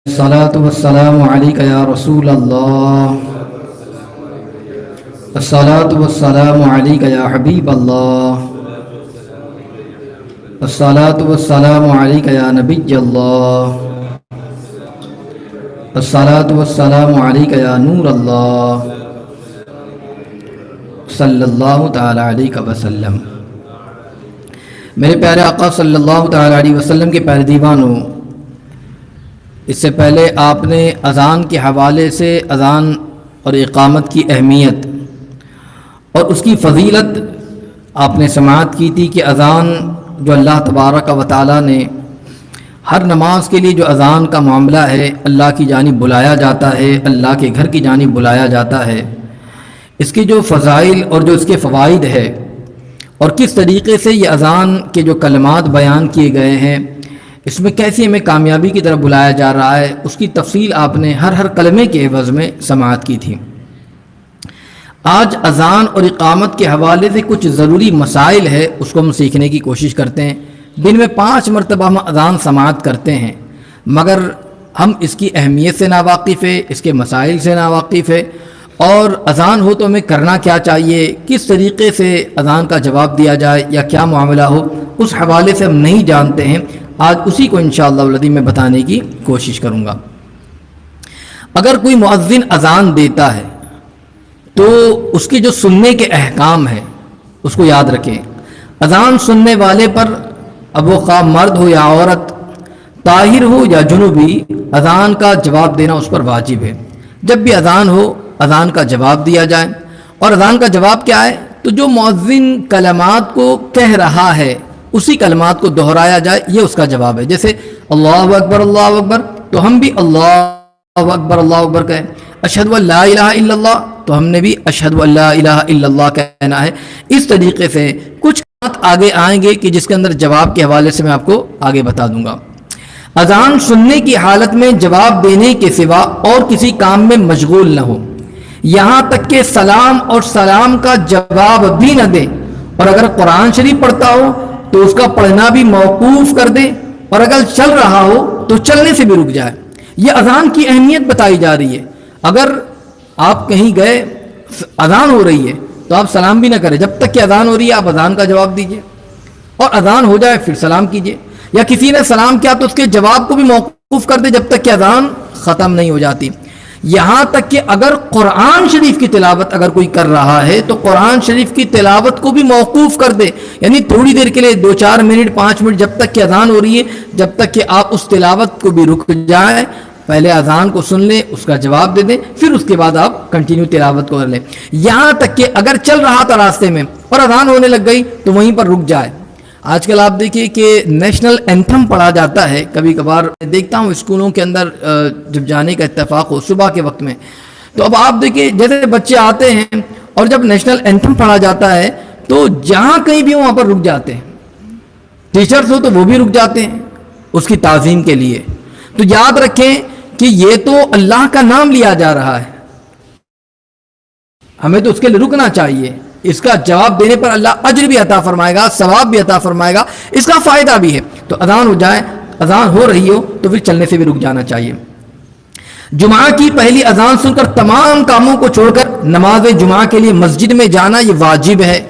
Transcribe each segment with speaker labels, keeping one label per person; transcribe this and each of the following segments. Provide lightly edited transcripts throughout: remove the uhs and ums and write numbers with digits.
Speaker 1: الصلاة والسلام عليك يا رسول الله. الصلاة والسلام عليك يا حبيب الله. الصلاة والسلام عليك يا نبي الله. الصلاة والسلام عليك يا نور الله صلی اللہ تعالی علیہ وسلم. میرے پیارے آقا صلی اللہ تعالی علیہ وسلم کے پیارے دیوانوں، اس سے پہلے آپ نے اذان کے حوالے سے اذان اور اقامت کی اہمیت اور اس کی فضیلت آپ نے سماعت کی تھی کہ اذان جو اللہ تبارک و تعالی نے ہر نماز کے لیے جو اذان کا معاملہ ہے اللہ کی جانب بلایا جاتا ہے، اللہ کے گھر کی جانب بلایا جاتا ہے، اس کے جو فضائل اور جو اس کے فوائد ہے اور کس طریقے سے یہ اذان کے جو کلمات بیان کیے گئے ہیں، اس میں کیسے ہمیں کامیابی کی طرف بلایا جا رہا ہے، اس کی تفصیل آپ نے ہر کلمے کے عوض میں سماعت کی تھی. آج اذان اور اقامت کے حوالے سے کچھ ضروری مسائل ہے، اس کو ہم سیکھنے کی کوشش کرتے ہیں. دن میں 5 مرتبہ ہم اذان سماعت کرتے ہیں، مگر ہم اس کی اہمیت سے ناواقف ہے، اس کے مسائل سے ناواقف ہے، اور اذان ہو تو ہمیں کرنا کیا چاہیے، کس طریقے سے اذان کا جواب دیا جائے یا کیا معاملہ ہو، اس حوالے سے ہم نہیں جانتے ہیں. آج اسی کو انشاءاللہ العظیم میں بتانے کی کوشش کروں گا. اگر کوئی مؤذن اذان دیتا ہے تو اس کے جو سننے کے احکام ہیں اس کو یاد رکھیں. اذان سننے والے پر اب وہ خواہ مرد ہو یا عورت، طاہر ہو یا جنوبی، اذان کا جواب دینا اس پر واجب ہے. جب بھی اذان ہو اذان کا جواب دیا جائے. اور اذان کا جواب کیا ہے؟ تو جو مؤذن کلمات کو کہہ رہا ہے اسی کلمات کو دہرایا جائے، یہ اس کا جواب ہے. جیسے اللہ اکبر تو ہم بھی اللہ اکبر کہیں. اشہد ان لا الہ الا اللہ تو ہم نے بھی اشہد ان لا الہ الا اللہ کہنا ہے. اس طریقے سے کچھ بات آگے آئیں گے کہ جس کے اندر جواب کے حوالے سے میں آپ کو آگے بتا دوں گا. اذان سننے کی حالت میں جواب دینے کے سوا اور کسی کام میں مشغول نہ ہو، یہاں تک کہ سلام اور سلام کا جواب بھی نہ دے. اور اگر قرآن شریف پڑھتا ہو تو اس کا پڑھنا بھی موقوف کر دے، اور اگر چل رہا ہو تو چلنے سے بھی رک جائے. یہ اذان کی اہمیت بتائی جا رہی ہے. اگر آپ کہیں گئے اذان ہو رہی ہے تو آپ سلام بھی نہ کریں، جب تک کہ اذان ہو رہی ہے آپ اذان کا جواب دیجئے، اور اذان ہو جائے پھر سلام کیجئے. یا کسی نے سلام کیا تو اس کے جواب کو بھی موقوف کر دے جب تک کہ اذان ختم نہیں ہو جاتی. یہاں تک کہ اگر قرآن شریف کی تلاوت اگر کوئی کر رہا ہے تو قرآن شریف کی تلاوت کو بھی موقوف کر دے، یعنی تھوڑی دیر کے لیے 2-4 منٹ 5 منٹ جب تک کہ اذان ہو رہی ہے، جب تک کہ آپ اس تلاوت کو بھی رک جائیں، پہلے اذان کو سن لیں، اس کا جواب دے دیں، پھر اس کے بعد آپ کنٹینیو تلاوت کو کر لیں. یہاں تک کہ اگر چل رہا تھا راستے میں اور اذان ہونے لگ گئی تو وہیں پر رک جائے. آج کل آپ دیکھیے کہ نیشنل اینتھم پڑھا جاتا ہے، کبھی کبھار دیکھتا ہوں اسکولوں کے اندر جب جانے کا اتفاق ہو صبح کے وقت میں، تو اب آپ دیکھیے جیسے بچے آتے ہیں اور جب نیشنل اینتھم پڑھا جاتا ہے تو جہاں کہیں بھی وہاں پر رک جاتے ہیں. ٹیچرز ہو تو وہ بھی رک جاتے ہیں اس کی تعظیم کے لیے. تو یاد رکھیں کہ یہ تو اللہ کا نام لیا جا رہا ہے، ہمیں تو اس کے لیے رکنا چاہیے. اس کا جواب دینے پر اللہ اجر بھی عطا فرمائے گا، ثواب بھی عطا فرمائے گا، اس کا فائدہ بھی ہے. تو اذان ہو جائے، اذان ہو رہی ہو تو پھر چلنے سے بھی رک جانا چاہیے. جمعہ کی پہلی اذان سن کر تمام کاموں کو چھوڑ کر نماز جمعہ کے لیے مسجد میں جانا یہ واجب ہے.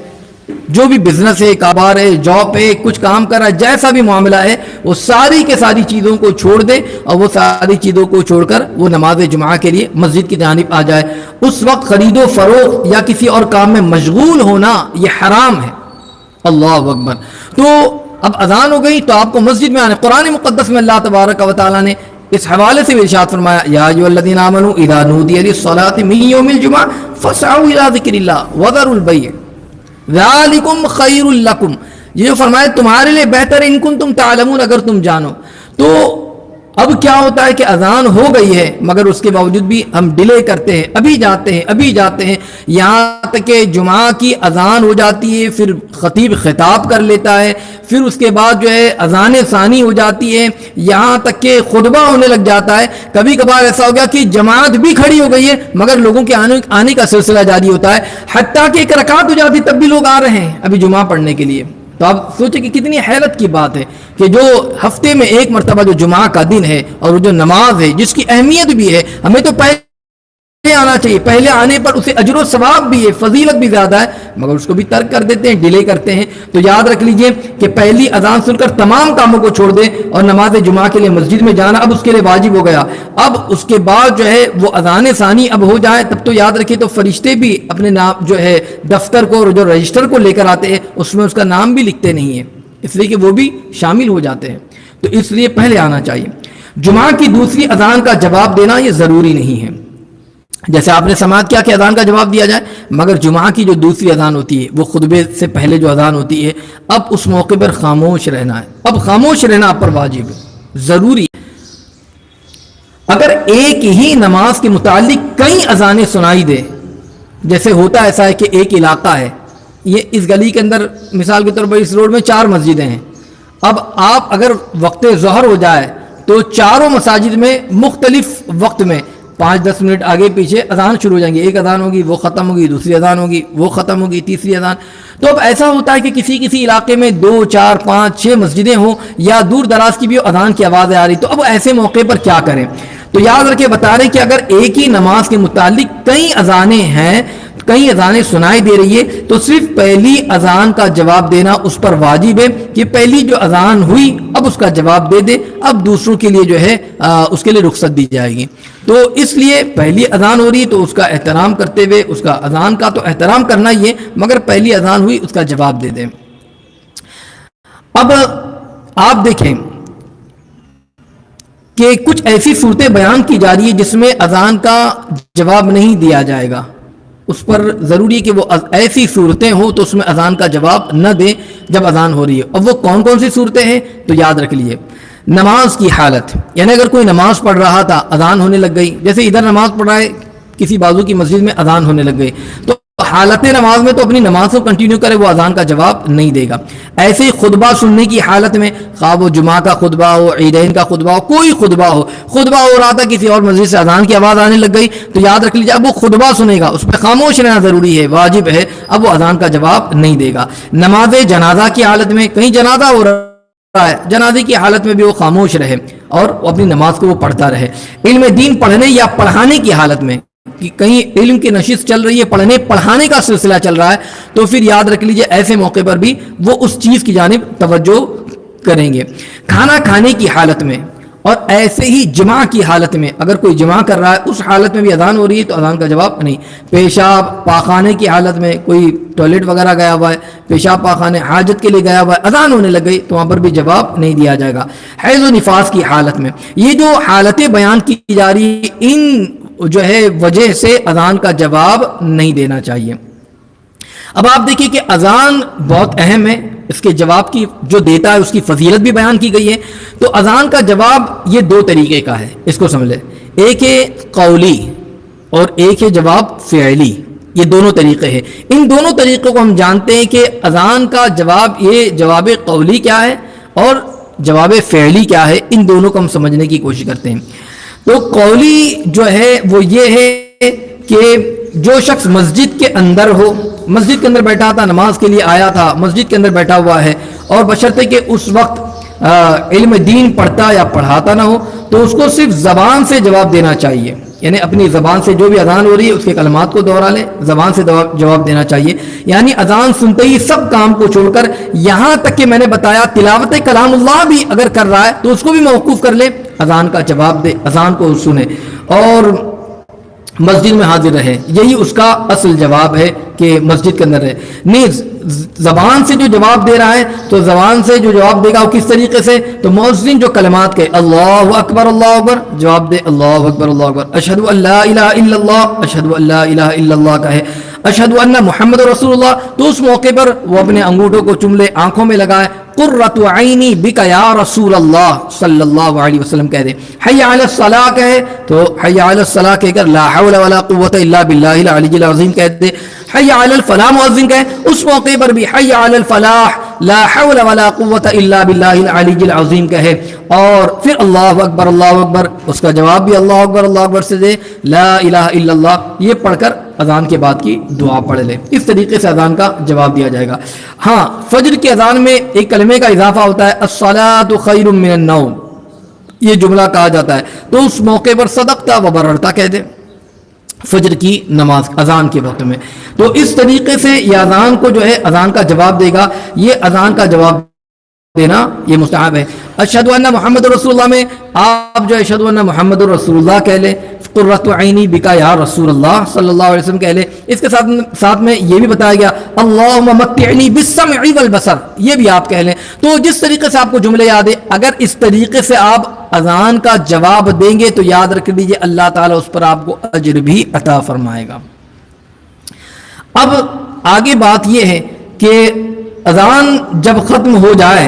Speaker 1: جو بھی بزنس ہے، کاروبار ہے، جاب ہے، کچھ کام کر رہا ہے، جیسا بھی معاملہ ہے، وہ ساری کے ساری چیزوں کو چھوڑ دے اور وہ ساری چیزوں کو چھوڑ کر وہ نماز جمعہ کے لیے مسجد کی جانب آ جائے. اس وقت خرید و فروخت یا کسی اور کام میں مشغول ہونا یہ حرام ہے. اللہ اکبر. تو اب اذان ہو گئی تو آپ کو مسجد میں آنا. قرآن مقدس میں اللہ تبارک و تعالیٰ نے اس حوالے سے بھی ارشاد فرمایا، یا ایھا الذین آمنوا اذا نودی للصلاۃ من یوم الجمعہ فاسعوا الی ذکر اللہ وذروا البیع ذالکم خیر لکم. یہ جو فرمایا تمہارے لیے بہتر ہے ان کنتم تعلمون، اگر تم جانو. تو اب کیا ہوتا ہے کہ اذان ہو گئی ہے مگر اس کے باوجود بھی ہم ڈیلے کرتے ہیں، ابھی جاتے ہیں، یہاں تک کہ جمعہ کی اذان ہو جاتی ہے، پھر خطیب خطاب کر لیتا ہے، پھر اس کے بعد جو ہے اذان ثانی ہو جاتی ہے، یہاں تک کہ خطبہ ہونے لگ جاتا ہے. کبھی کبھار ایسا ہو گیا کہ جماعت بھی کھڑی ہو گئی ہے مگر لوگوں کے آنے کا سلسلہ جاری ہوتا ہے، حتیٰ کہ 1 رکعت ہو جاتی تب بھی لوگ آ رہے ہیں ابھی جمعہ پڑھنے کے لیے. تو آپ سوچیں کہ کتنی حیرت کی بات ہے کہ جو ہفتے میں ایک مرتبہ جو جمعہ کا دن ہے اور وہ جو نماز ہے جس کی اہمیت بھی ہے، ہمیں تو پہلے آنا چاہیے، پہلے آنے پر اسے اجر و ثواب بھی ہے، فضیلت بھی زیادہ ہے، مگر اس کو بھی ترک کر دیتے ہیں، ڈیلے کرتے ہیں۔ تو یاد رکھ لیجئے کہ پہلی اذان سن کر تمام کاموں کو چھوڑ دیں اور نماز جمعہ کے لیے مسجد میں جانا اب اس کے لیے واجب ہو گیا۔ اب اس کے بعد جو ہے وہ اذان ثانی اب ہو جائے، تب تو یاد رکھیے تو فرشتے بھی اپنے نام جو ہے دفتر کو جو رجسٹر کو لے کر آتے ہیں، اس میں اس کا نام بھی لکھتے نہیں ہیں، اس لیے کہ وہ بھی شامل ہو جاتے ہیں، تو اس لیے پہلے آنا چاہیے۔ جمعہ کی دوسری اذان کا جواب دینا یہ ضروری نہیں ہے، جیسے آپ نے سماعت کیا کہ اذان کا جواب دیا جائے، مگر جمعہ کی جو دوسری اذان ہوتی ہے وہ خطبے سے پہلے جو اذان ہوتی ہے، اب اس موقع پر خاموش رہنا ہے، اب خاموش رہنا آپ پر واجب ہے، ضروری ہے۔ اگر ایک ہی نماز کے متعلق کئی اذانیں سنائی دے، جیسے ہوتا ایسا ہے کہ ایک علاقہ ہے، یہ اس گلی کے اندر مثال کے طور پر اس روڈ میں 4 مسجدیں ہیں، اب آپ اگر وقت ظہر ہو جائے تو چاروں مساجد میں مختلف وقت میں 5-10 منٹ آگے پیچھے اذان شروع ہو جائیں گے، ایک اذان ہوگی وہ ختم ہوگی، دوسری اذان ہوگی وہ ختم ہوگی، تیسری اذان۔ تو اب ایسا ہوتا ہے کہ کسی علاقے میں 2، 4، 5، 6 مسجدیں ہوں یا دور دراز کی بھی اذان کی آوازیں آ رہی، تو اب ایسے موقع پر کیا کریں؟ تو یاد رکھے بتا رہے کہ اگر ایک ہی نماز کے متعلق کئی اذانیں ہیں، کئی اذانیں سنائی دے رہی ہے، تو صرف پہلی اذان کا جواب دینا اس پر واجب ہے کہ پہلی جو اذان ہوئی اب اس کا جواب دے دے، اب دوسروں کے لیے جو ہے اس کے لیے رخصت دی جائے گی۔ تو اس لیے پہلی اذان ہو رہی ہے تو اس کا احترام کرتے ہوئے، اس کا اذان کا تو احترام کرنا ہی ہے، مگر پہلی اذان ہوئی اس کا جواب دے دیں۔ اب آپ دیکھیں کہ کچھ ایسی صورتیں بیان کی جا رہی ہے جس میں اذان کا جواب نہیں دیا جائے گا، اس پر ضروری ہے کہ وہ ایسی صورتیں ہوں تو اس میں اذان کا جواب نہ دیں جب اذان ہو رہی ہے۔ اب وہ کون کون سی صورتیں ہیں تو یاد رکھ لیجئے، نماز کی حالت، یعنی اگر کوئی نماز پڑھ رہا تھا اذان ہونے لگ گئی، جیسے ادھر نماز پڑھ رہا ہے کسی بازو کی مسجد میں اذان ہونے لگ گئی، تو حالت نماز میں تو اپنی نماز کو کنٹینیو کرے، وہ اذان کا جواب نہیں دے گا۔ ایسے ہی خطبہ سننے کی حالت میں، خواہ وہ جمعہ کا خطبہ ہو، عیدین کا خطبہ ہو، کوئی خطبہ ہو رہا تھا کسی اور مسجد سے اذان کی آواز آنے لگ گئی، تو یاد رکھ لیجیے اب وہ خطبہ سنے گا، اس پہ خاموش رہنا ضروری ہے، واجب ہے، اب وہ اذان کا جواب نہیں دے گا۔ نماز جنازہ کی حالت میں، کہیں جنازہ ہو رہا ہے، جنازے کی حالت میں بھی وہ خاموش رہے اور اپنی نماز کو وہ پڑھتا رہے۔ علم دین پڑھنے یا پڑھانے کی حالت میں، کہ کہیں علم کی نشست چل رہی ہے، پڑھنے پڑھانے کا سلسلہ چل رہا ہے، تو پھر یاد رکھ لیجئے ایسے موقع پر بھی وہ اس چیز کی جانب توجہ کریں گے۔ کھانا کھانے کی حالت میں اور ایسے ہی جمعہ کی حالت میں، اگر کوئی جمعہ کر رہا ہے اس حالت میں بھی اذان ہو رہی ہے تو اذان کا جواب نہیں۔ پیشاب پاخانے کی حالت میں، کوئی ٹوائلٹ وغیرہ گیا ہوا ہے، پیشاب پاخانے حاجت کے لیے گیا ہوا ہے، اذان ہونے لگ گئی تو وہاں پر بھی جواب نہیں دیا جائے گا۔ حیض و نفاس کی حالت میں، یہ جو حالتیں بیان کی جا رہی ہیں ان جو ہے وجہ سے اذان کا جواب نہیں دینا چاہیے۔ اب آپ دیکھیں کہ اذان بہت اہم ہے، اس کے جواب کی جو دیتا ہے اس کی فضیلت بھی بیان کی گئی ہے۔ تو اذان کا جواب یہ 2 طریقے کا ہے، اس کو سمجھ لیں، ایک ہے قولی اور ایک ہے جواب فعلی، یہ دونوں طریقے ہیں۔ ان دونوں طریقوں کو ہم جانتے ہیں کہ اذان کا جواب، یہ جواب قولی کیا ہے اور جواب فعلی کیا ہے، ان دونوں کو ہم سمجھنے کی کوشش کرتے ہیں۔ تو قولی جو ہے وہ یہ ہے کہ جو شخص مسجد کے اندر ہو، مسجد کے اندر بیٹھا تھا، نماز کے لیے آیا تھا، مسجد کے اندر بیٹھا ہوا ہے، اور بشرطے کہ اس وقت علم دین پڑھتا یا پڑھاتا نہ ہو، تو اس کو صرف زبان سے جواب دینا چاہیے، یعنی اپنی زبان سے جو بھی اذان ہو رہی ہے اس کے کلمات کو دوہرا لیں، زبان سے جواب دینا چاہیے۔ یعنی اذان سنتے ہی سب کام کو چھوڑ کر، یہاں تک کہ میں نے بتایا تلاوت کلام اللہ بھی اگر کر رہا ہے تو اس کو بھی موقوف کر لے، اذان کا جواب دے، اذان کو سنے اور مسجد میں حاضر رہے، یہی اس کا اصل جواب ہے کہ مسجد کے اندر رہے۔ نہیں زبان سے جو جواب دے رہا ہے تو زبان سے جو جواب دے گا وہ کس طریقے سے، تو مؤذن جو کلمات کہے اللہ اکبر جواب دے اللہ اکبر اللہ اکبر، اشہد ان لا الہ الا اللہ، اشہد ان لا الہ الا اللہ کہے، اشہد ان محمد رسول اللہ، تو اس موقع پر وہ اپنے انگوٹھوں کو چوم لے، آنکھوں میں لگائے، قرۃ عینی بک یا رسول اللہ صلی اللہ علیہ وسلم کہہ دے، حی علی الصلاۃ کہے تو حی علی الصلاۃ کہہ کر لا حول ولا قوۃ الا باللہ العلی العظیم کہہ دے، حی علی الفلاح مؤذن کہے اس موقع پر بھی حی علی الفلاح لا حول ولا قوت الا باللہ العلی العظیم کہے، اور پھر اللہ اکبر اس کا جواب بھی اللہ اکبر سے دے، لا الہ الا اللہ یہ پڑھ کر اذان کے بعد کی دعا پڑھ لے. اس طریقے سے اذان کا جواب دیا جائے گا. ہاں، فجر کی اذان میں ایک کلمے کا اضافہ ہوتا ہے، الصلاۃ خیر من النوم، یہ جملہ کہا جاتا ہے، تو اس موقع پر صدقت و بررت کہہ دے فجر کی نماز اذان کے وقت میں. تو اس طریقے سے یہ اذان کو جو ہے اذان کا جواب دے گا. یہ اذان کا جواب دینا یہ مستحب ہے. اشہد ان محمد رسول اللہ میں آپ جو اشہد ان محمد رسول اللہ کہہ لیں، قرۃ عینی بکا یا رسول اللہ صلی اللہ علیہ وسلم کہہ لیں. اس کے ساتھ میں یہ بھی بتایا گیا اللہم متعنی بالسمع والبصر، یہ بھی آپ کہہ لیں. تو جس طریقے سے آپ کو جملے یاد ہے، اگر اس طریقے سے آپ اذان کا جواب دیں گے تو یاد رکھ لیجیے اللہ تعالیٰ اس پر آپ کو اجر بھی عطا فرمائے گا. اب آگے بات یہ ہے کہ اذان جب ختم ہو جائے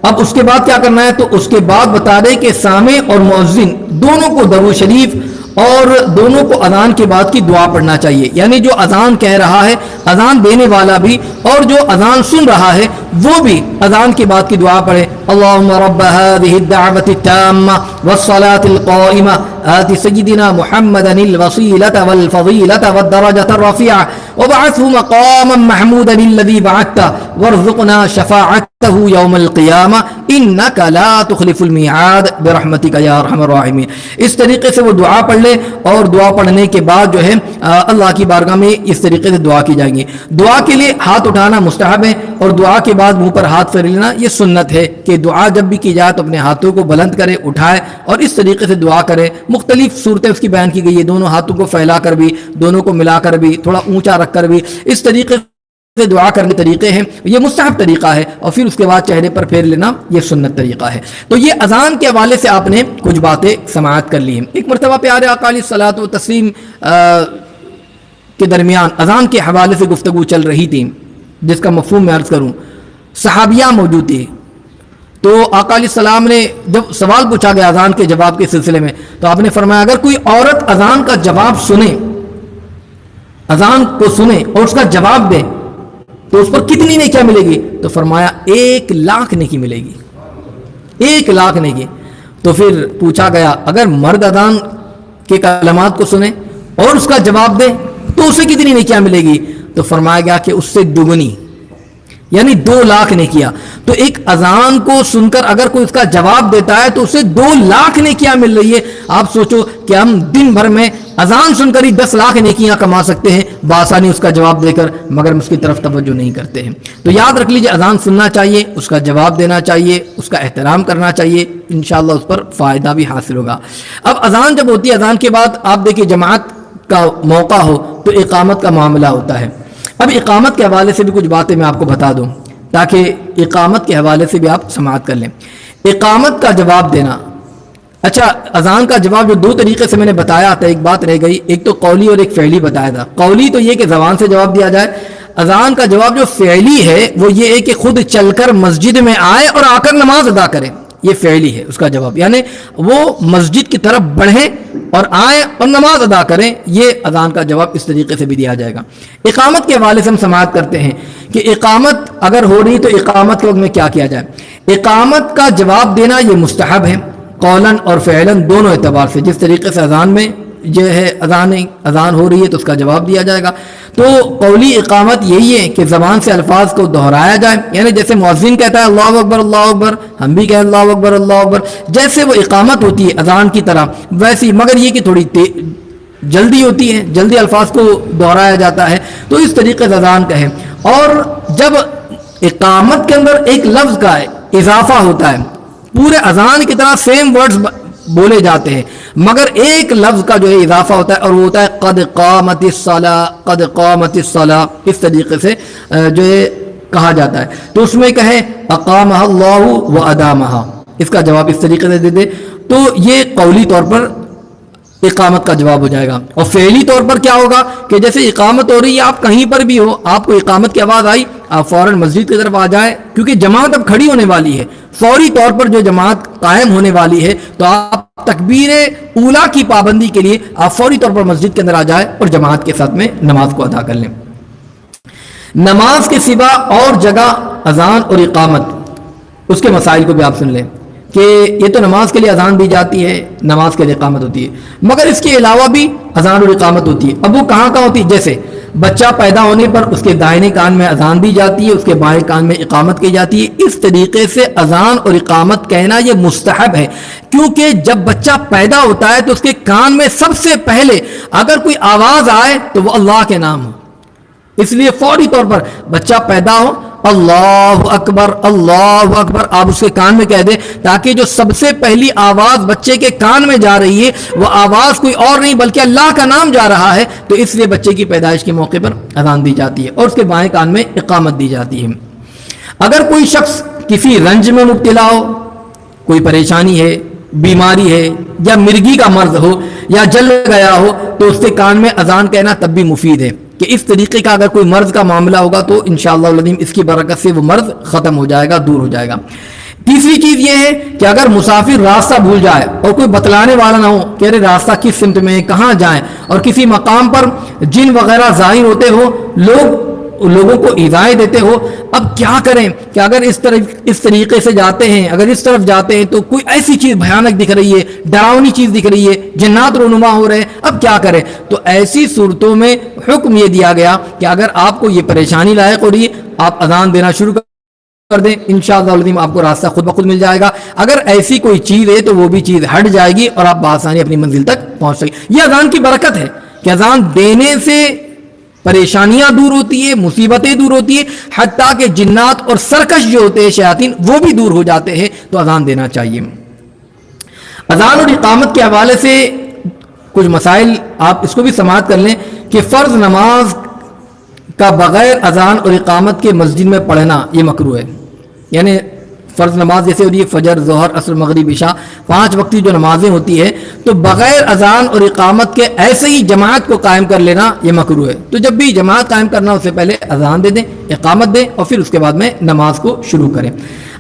Speaker 1: اب اس کے بعد کیا کرنا ہے، تو اس کے بعد بتا دے کہ سامع اور مؤذن دونوں کو درود شریف اور دونوں کو اذان کے بعد کی دعا پڑھنا چاہیے. یعنی جو اذان کہہ رہا ہے، اذان دینے والا بھی، اور جو اذان سن رہا ہے وہ بھی اذان کے بعد کی دعا پڑھے. اللہم رب هذه الدعوة التامة والصلاة القائمة آت سیدنا محمدا الوسیلة والفضیلة والدرجة الرفیعة وابعثه مقاما محمودا الذي بعثته وارزقنا شفاعته یوم القیامہ انک لا تخلف المیعاد برحمتک یا ارحم الراحمین. اس طریقے سے وہ دعا پڑھ لے، اور دعا پڑھنے کے بعد جو ہے اللہ کی بارگاہ میں اس طریقے سے دعا کی جائیں گی. دعا کے لیے ہاتھ اٹھانا مستحب ہے، اور دعا کے بعد منہ پر ہاتھ پھیر لینا یہ سنت ہے کہ دعا جب بھی کی جائے تو اپنے ہاتھوں کو بلند کرے، اٹھائے اور اس طریقے سے دعا کرے. مختلف صورتیں اس کی بیان کی گئی ہے، دونوں ہاتھوں کو پھیلا کر بھی، دونوں کو ملا کر بھی، تھوڑا اونچا رکھ کر بھی، اس طریقے سے دعا کرنے طریقے ہیں. یہ مستحب طریقہ ہے، اور پھر اس کے بعد چہرے پر پھیر لینا یہ سنت طریقہ ہے. تو یہ اذان کے حوالے سے آپ نے کچھ باتیں سماعت کر لی ہیں. ایک مرتبہ پیارے آقا علیہ الصلوۃ والتسلیم کے درمیان اذان کے حوالے سے گفتگو چل رہی تھی، جس کا مفہوم میں عرض کروں. صحابیہ موجود تھے، تو آقا علیہ السلام نے جب سوال پوچھا گیا اذان کے جواب کے سلسلے میں، تو آپ نے فرمایا اگر کوئی عورت اذان کا جواب سنے، اذان کو سنے اور اس کا جواب دے تو اس پر کتنی نیکیاں ملے گی؟ تو فرمایا 1,00,000 نیکی ملے گی، 1,00,000 نیکی. تو پھر پوچھا گیا اگر مرد اذان کے کلمات کو سنے اور اس کا جواب دے تو اسے کتنی نیکیاں ملے گی؟ تو فرمایا گیا کہ اس سے دگنی، یعنی 2,00,000 نیکیاں. تو ایک اذان کو سن کر اگر کوئی اس کا جواب دیتا ہے تو اسے 2,00,000 نیکیاں مل رہی ہے. آپ سوچو کہ ہم دن بھر میں اذان سن کر ہی 10,00,000 نیکیاں کما سکتے ہیں بآسانی اس کا جواب دے کر، مگر ہم اس کی طرف توجہ نہیں کرتے ہیں. تو یاد رکھ لیجیے اذان سننا چاہیے، اس کا جواب دینا چاہیے، اس کا احترام کرنا چاہیے، انشاءاللہ اس پر فائدہ بھی حاصل ہوگا. اب اذان جب ہوتی ہے، اذان کے بعد آپ دیکھیے جماعت کا موقع ہو تو اقامت کا معاملہ ہوتا ہے. اب اقامت کے حوالے سے بھی کچھ باتیں میں آپ کو بتا دوں تاکہ اقامت کے حوالے سے بھی آپ سماعت کر لیں. اقامت کا جواب دینا، اچھا اذان کا جواب جو 2 طریقے سے میں نے بتایا تھا، ایک بات رہ گئی، ایک تو قولی اور ایک فعلی بتایا تھا. قولی تو یہ کہ زبان سے جواب دیا جائے. اذان کا جواب جو فعلی ہے وہ یہ ہے کہ خود چل کر مسجد میں آئے اور آ کر نماز ادا کریں، یہ فعلی ہے اس کا جواب. یعنی وہ مسجد کی طرف بڑھیں اور آئیں اور نماز ادا کریں، یہ اذان کا جواب اس طریقے سے بھی دیا جائے گا. اقامت کے حوالے سے ہم سماعت کرتے ہیں کہ اقامت اگر ہو رہی تو اقامت کے وقت میں کیا کیا جائے. اقامت کا جواب دینا یہ مستحب ہے قولاً اور فعلاً دونوں اعتبار سے. جس طریقے سے اذان میں جو ہے اذان ہو رہی ہے تو اس کا جواب دیا جائے گا. تو قولی اقامت یہی ہے کہ زبان سے الفاظ کو دہرایا جائے، یعنی جیسے مؤذن کہتا ہے اللہ اکبر، ہم بھی کہیں اللہ اکبر، جیسے وہ اقامت ہوتی ہے اذان کی طرح ویسی، مگر یہ کہ تھوڑی جلدی ہوتی ہے، جلدی الفاظ کو دہرایا جاتا ہے. تو اس طریقے سے اذان کہیں. اور جب اقامت کے اندر ایک لفظ کا اضافہ ہوتا ہے، پورے اذان کی طرح سیم ورڈز بولے جاتے ہیں، مگر ایک لفظ کا جو ہے اضافہ ہوتا ہے اور وہ ہوتا ہے قد قامت الصلاۃ. اس طریقے سے جو ہے کہا جاتا ہے. تو اس میں کہیں اقامہ اللہ و ادامہ، اس کا جواب اس طریقے سے دے دے تو یہ قولی طور پر اقامت کا جواب ہو جائے گا. اور فعلی طور پر کیا ہوگا کہ جیسے اقامت ہو رہی ہے، آپ کہیں پر بھی ہو، آپ کو اقامت کی آواز آئی، آپ فوراً مسجد کی طرف آ جائیں، کیونکہ جماعت اب کھڑی ہونے والی ہے، فوری طور پر جو جماعت قائم ہونے والی ہے، تو آپ تکبیر اولیٰ کی پابندی کے لیے آپ فوری طور پر مسجد کے اندر آ جائیں اور جماعت کے ساتھ میں نماز کو ادا کر لیں. نماز کے سوا اور جگہ اذان اور اقامت، اس کے مسائل کو بھی آپ سن لیں کہ یہ تو نماز کے لیے اذان دی جاتی ہے، نماز کے لیے اقامت ہوتی ہے، مگر اس کے علاوہ بھی اذان اور اقامت ہوتی ہے۔ اب وہ کہاں کہاں ہوتی ہے؟ جیسے بچہ پیدا ہونے پر اس کے دائیں کان میں اذان دی جاتی ہے، اس کے بائیں کان میں اقامت کی جاتی ہے۔ اس طریقے سے اذان اور اقامت کہنا یہ مستحب ہے، کیونکہ جب بچہ پیدا ہوتا ہے تو اس کے کان میں سب سے پہلے اگر کوئی آواز آئے تو وہ اللہ کے نام ہو، اس لیے فوری طور پر بچہ پیدا ہو اللہ اکبر اللہ اکبر آپ اس کے کان میں کہہ دیں، تاکہ جو سب سے پہلی آواز بچے کے کان میں جا رہی ہے وہ آواز کوئی اور نہیں بلکہ اللہ کا نام جا رہا ہے، تو اس لیے بچے کی پیدائش کے موقع پر اذان دی جاتی ہے اور اس کے بائیں کان میں اقامت دی جاتی ہے۔ اگر کوئی شخص کسی رنج میں مبتلا ہو، کوئی پریشانی ہے، بیماری ہے، یا مرگی کا مرض ہو یا جل گیا ہو، تو اس کے کان میں اذان کہنا تب بھی مفید ہے کہ اس طریقے کا اگر کوئی مرض کا معاملہ ہوگا تو انشاءاللہ العظیم اس کی برکت سے وہ مرض ختم ہو جائے گا، دور ہو جائے گا۔ تیسری چیز یہ ہے کہ اگر مسافر راستہ بھول جائے اور کوئی بتلانے والا نہ ہو کہ ارے راستہ کس سمت میں کہاں جائیں، اور کسی مقام پر جن وغیرہ ظاہر ہوتے ہو، لوگوں کو ایذائیں دیتے ہو، اب کیا کریں کہ اگر اس طریقے سے جاتے ہیں، اگر اس طرف جاتے ہیں تو کوئی ایسی چیز بھیانک دکھ رہی ہے، ڈراؤنی چیز دکھ رہی ہے، جنات رونما ہو رہے ہیں، اب کیا کریں؟ تو ایسی صورتوں میں حکم یہ دیا گیا کہ اگر آپ کو یہ پریشانی لاحق ہو رہی ہے، آپ اذان دینا شروع کر دیں، انشاءاللہ العظیم آپ کو راستہ خود بخود مل جائے گا۔ اگر ایسی کوئی چیز ہے تو وہ بھی چیز ہٹ جائے گی اور آپ بآسانی اپنی منزل تک پہنچ سکیں۔ یہ اذان کی برکت ہے کہ اذان دینے سے پریشانیاں دور ہوتی ہے، مصیبتیں دور ہوتی ہے، حتیٰ کہ جنات اور سرکش جو ہوتے ہیں شیاطین وہ بھی دور ہو جاتے ہیں، تو اذان دینا چاہیے۔ اذان اور اقامت کے حوالے سے کچھ مسائل آپ اس کو بھی سماعت کر لیں کہ فرض نماز کا بغیر اذان اور اقامت کے مسجد میں پڑھنا یہ مکروہ ہے، یعنی فرض نماز جیسے ہوتی ہے فجر، ظہر، عصر، مغرب، عشاء، 5 وقتی جو نمازیں ہوتی ہیں، تو بغیر اذان اور اقامت کے ایسے ہی جماعت کو قائم کر لینا یہ مکروہ ہے۔ تو جب بھی جماعت قائم کرنا اس سے پہلے اذان دے دیں، اقامت دیں، اور پھر اس کے بعد میں نماز کو شروع کریں۔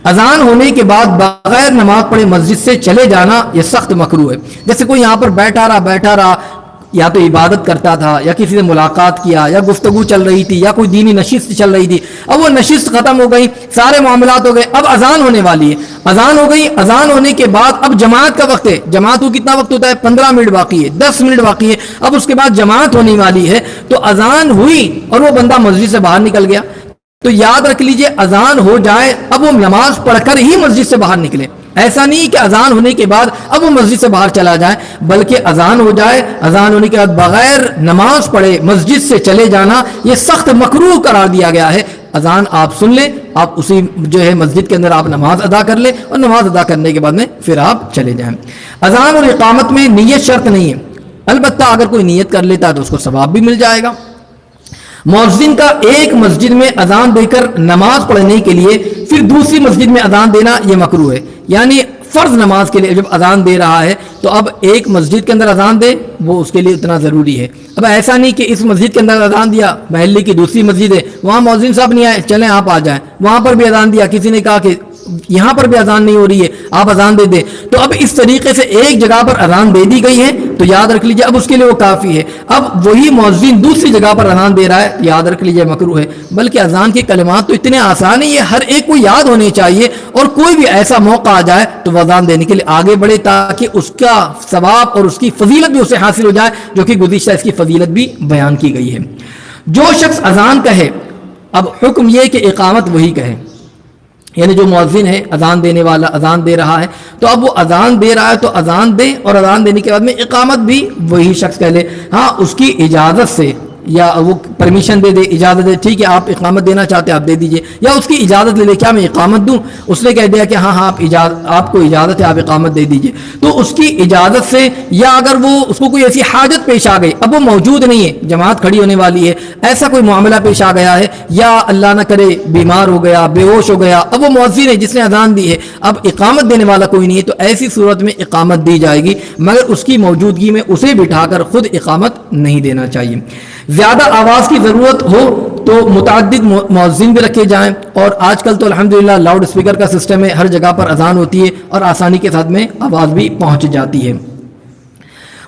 Speaker 1: اذان ہونے کے بعد بغیر نماز پڑھے مسجد سے چلے جانا یہ سخت مکروہ ہے۔ جیسے کوئی یہاں پر بیٹھا رہا یا تو عبادت کرتا تھا، یا کسی سے ملاقات کیا، یا گفتگو چل رہی تھی، یا کوئی دینی نشست چل رہی تھی، اب وہ نشست ختم ہو گئی، سارے معاملات ہو گئے، اب اذان ہونے والی ہے، اذان ہو گئی، اذان ہونے کے بعد اب جماعت کا وقت ہے، جماعت کو کتنا وقت ہوتا ہے؟ 15 منٹ باقی ہے، 10 منٹ باقی ہے، اب اس کے بعد جماعت ہونے والی ہے، تو اذان ہوئی اور وہ بندہ مسجد سے باہر نکل گیا، تو یاد رکھ لیجئے اذان ہو جائے اب وہ نماز پڑھ کر ہی مسجد سے باہر نکلے۔ ایسا نہیں کہ اذان ہونے کے بعد اب وہ مسجد سے باہر چلا جائے، بلکہ اذان ہو جائے، اذان ہونے کے بعد بغیر نماز پڑھے مسجد سے چلے جانا یہ سخت مکروہ قرار دیا گیا ہے۔ اذان آپ سن لیں، آپ اسی جو ہے مسجد کے اندر آپ نماز ادا کر لیں، اور نماز ادا کرنے کے بعد میں پھر آپ چلے جائیں۔ اذان اور اقامت میں نیت شرط نہیں ہے، البتہ اگر کوئی نیت کر لیتا ہے تو اس کو ثواب بھی مل جائے گا۔ مؤذن کا ایک مسجد میں اذان دے کر نماز پڑھنے کے لیے پھر دوسری مسجد میں اذان دینا یہ مکروہ ہے، یعنی فرض نماز کے لیے جب اذان دے رہا ہے تو اب ایک مسجد کے اندر اذان دے، وہ اس کے لیے اتنا ضروری ہے۔ اب ایسا نہیں کہ اس مسجد کے اندر اذان دیا، محلے کی دوسری مسجد ہے، وہاں مؤذن صاحب نہیں آئے، چلیں آپ آ جائیں، وہاں پر بھی اذان دیا، کسی نے کہا کہ یہاں پر بھی اذان نہیں ہو رہی ہے، آپ اذان دے دیں، تو اب اس طریقے سے ایک جگہ پر اذان دے دی گئی ہے تو یاد رکھ لیجئے اب اس کے لیے وہ کافی ہے۔ اب وہی مؤذن دوسری جگہ پر اذان دے رہا ہے، یاد رکھ لیجئے مکروہ ہے۔ بلکہ اذان کے کلمات تو اتنے آسان ہیں، یہ ہر ایک کو یاد ہونے چاہیے، اور کوئی بھی ایسا موقع آ جائے تو وہ اذان دینے کے لیے آگے بڑھے، تاکہ اس کا ثواب اور اس کی فضیلت بھی اسے حاصل ہو جائے، جو کہ گزشتہ اس کی فضیلت بھی بیان کی گئی ہے۔ جو شخص اذان کہے، اب حکم یہ کہ اقامت وہی کہے، یعنی جو مؤذن ہے اذان دینے والا اذان دے رہا ہے تو اب وہ اذان دے رہا ہے تو اذان دے، اور اذان دینے کے بعد میں اقامت بھی وہی شخص کہہ لے، ہاں اس کی اجازت سے، یا وہ پرمیشن دے دے، اجازت دے، ٹھیک ہے آپ اقامت دینا چاہتے ہیں آپ دے دیجئے، یا اس کی اجازت لے لے، کیا میں اقامت دوں؟ اس نے کہہ دیا کہ ہاں آپ کو اجازت ہے، آپ اقامت دے دیجئے، تو اس کی اجازت سے، یا اگر وہ اس کو کوئی ایسی حاجت پیش آ گئی، اب وہ موجود نہیں ہے، جماعت کھڑی ہونے والی ہے، ایسا کوئی معاملہ پیش آ گیا ہے، یا اللہ نہ کرے بیمار ہو گیا، بے ہوش ہو گیا، اب وہ مؤذن ہے جس نے اذان دی ہے، اب اقامت دینے والا کوئی نہیں ہے، تو ایسی صورت میں اقامت دی جائے گی، مگر اس کی موجودگی میں اسے بٹھا کر خود اقامت نہیں دینا چاہیے۔ زیادہ آواز کی ضرورت ہو تو متعدد مؤذن بھی رکھے جائیں، اور آج کل تو الحمدللہ لاؤڈ اسپیکر کا سسٹم ہے، ہر جگہ پر اذان ہوتی ہے اور آسانی کے ساتھ میں آواز بھی پہنچ جاتی ہے۔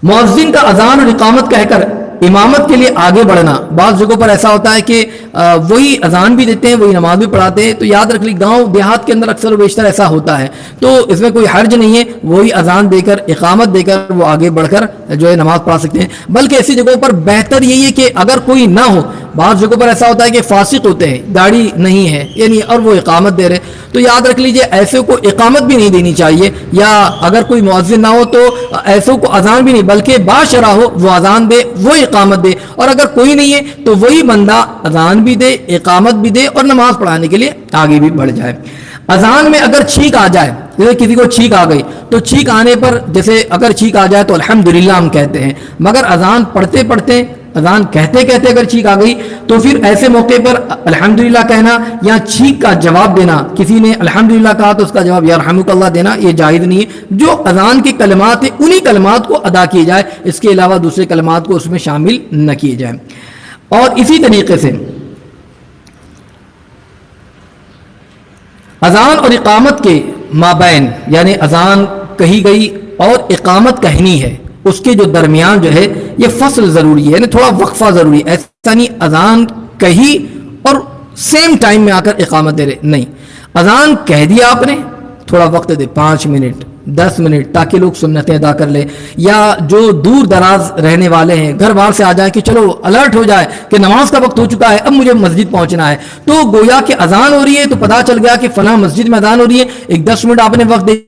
Speaker 1: مؤذن کا اذان اور اقامت کہہ کر امامت کے لیے آگے بڑھنا. بعض جگہوں پر ایسا ہوتا ہے کہ وہی اذان بھی دیتے ہیں, وہی نماز بھی پڑھاتے ہیں, تو یاد رکھ لی گاؤں دیہات کے اندر اکثر و بیشتر ایسا ہوتا ہے, تو اس میں کوئی حرج نہیں ہے, وہی اذان دے کر اقامت دے کر وہ آگے بڑھ کر جو ہے نماز پڑھا سکتے ہیں. بلکہ ایسی جگہوں پر بہتر یہی ہے کہ اگر کوئی نہ ہو, بعض جگہوں پر ایسا ہوتا ہے کہ فاسق ہوتے ہیں, گاڑی نہیں ہے یعنی, اور وہ اقامت دے رہے, تو یاد رکھ لیجئے ایسے کو اقامت بھی نہیں دینی چاہیے, یا اگر کوئی مؤذن نہ ہو تو ایسوں کو اذان بھی نہیں, بلکہ باشرہ ہو وہ اذان دے, وہ اقامت دے, اور اگر کوئی نہیں ہے تو وہی بندہ اذان بھی دے, اقامت بھی دے, اور نماز پڑھانے کے لیے آگے بھی بڑھ جائے. اذان میں اگر چھینک آ جائے, جیسے کسی کو چھینک آ گئی, تو چھینک آنے پر جیسے اگر چھینک آ جائے تو الحمدللہ ہم کہتے ہیں, مگر اذان پڑھتے پڑھتے, اذان کہتے کہتے اگر چھینک آ گئی تو پھر ایسے موقع پر الحمدللہ کہنا یا چھینک کا جواب دینا, کسی نے الحمدللہ کہا تو اس کا جواب یرحمک اللہ دینا, یہ جائز نہیں ہے. جو اذان کے کلمات ہیں انہی کلمات کو ادا کیے جائے, اس کے علاوہ دوسرے کلمات کو اس میں شامل نہ کیے جائیں. اور اسی طریقے سے اذان اور اقامت کے مابین, یعنی اذان کہی گئی اور اقامت کہنی ہے, اس کے جو درمیان جو ہے یہ فصل ضروری ہے, یعنی تھوڑا وقفہ ضروری ہے. ایسا نہیں اذان کہی اور سیم ٹائم میں آ کر اقامت دے رہے, نہیں, اذان کہہ دیا آپ نے, تھوڑا وقت دے, 5 منٹ 10 منٹ, تاکہ لوگ سنتیں ادا کر لیں, یا جو دور دراز رہنے والے ہیں گھر بار سے آ جائیں کہ چلو الرٹ ہو جائے کہ نماز کا وقت ہو چکا ہے, اب مجھے مسجد پہنچنا ہے, تو گویا کہ اذان ہو رہی ہے تو پتہ چل گیا کہ فلاں مسجد میں اذان ہو رہی ہے, ایک 10 منٹ آپ نے وقت دے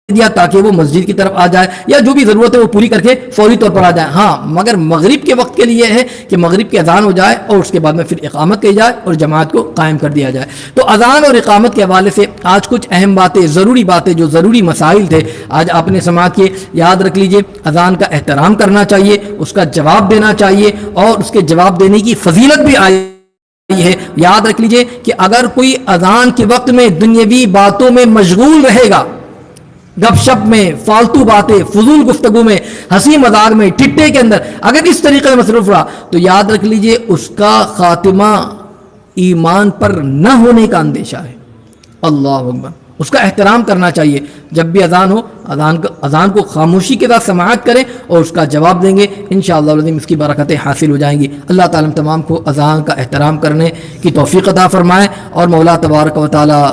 Speaker 1: دیا تاکہ وہ مسجد کی طرف آ جائے, یا جو بھی ضرورت ہے وہ پوری کر کے فوری طور پر آ جائے. ہاں, مگر مغرب کے وقت کے لیے ہے کہ مغرب کی اذان ہو جائے اور اس کے بعد میں پھر اقامت کی جائے اور جماعت کو قائم کر دیا جائے. تو اذان اور اقامت کے حوالے سے آج کچھ اہم باتیں, ضروری باتیں, جو ضروری مسائل تھے آج آپ نے سماعت کیے. یاد رکھ لیجئے اذان کا احترام کرنا چاہیے, اس کا جواب دینا چاہیے, اور اس کے جواب دینے کی فضیلت بھی آئی ہے. یاد رکھ لیجئے کہ اگر کوئی اذان کے وقت میں دنیاوی باتوں میں مشغول رہے گا, گپ شپ میں, فالتو باتیں, فضول گفتگو میں, ہنسی مذاق میں, ٹھٹے کے اندر اگر اس طریقے سے مصروف رہا, تو یاد رکھ لیجئے اس کا خاتمہ ایمان پر نہ ہونے کا اندیشہ ہے. اللہ اکبر. اس کا احترام کرنا چاہیے. جب بھی اذان ہو, اذان کو خاموشی کے ساتھ سماعت کریں اور اس کا جواب دیں گے, انشاءاللہ العظیم اس کی برکتیں حاصل ہو جائیں گی. اللہ تعالیٰ تمام کو اذان کا احترام کرنے کی توفیق عطا فرمائے, اور مولا تبارک و تعالیٰ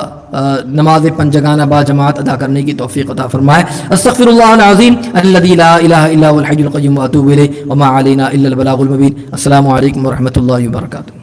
Speaker 1: نماز پنجگانہ با جماعت ادا کرنے کی توفیق عطا فرمائے. استغفر اللہ العظیم الذی لا الہ الا هو الحی القیوم واتوب الیہ وما علینا الا البلاغ المبین. السلام علیکم ورحمۃ اللہ وبرکاتہ.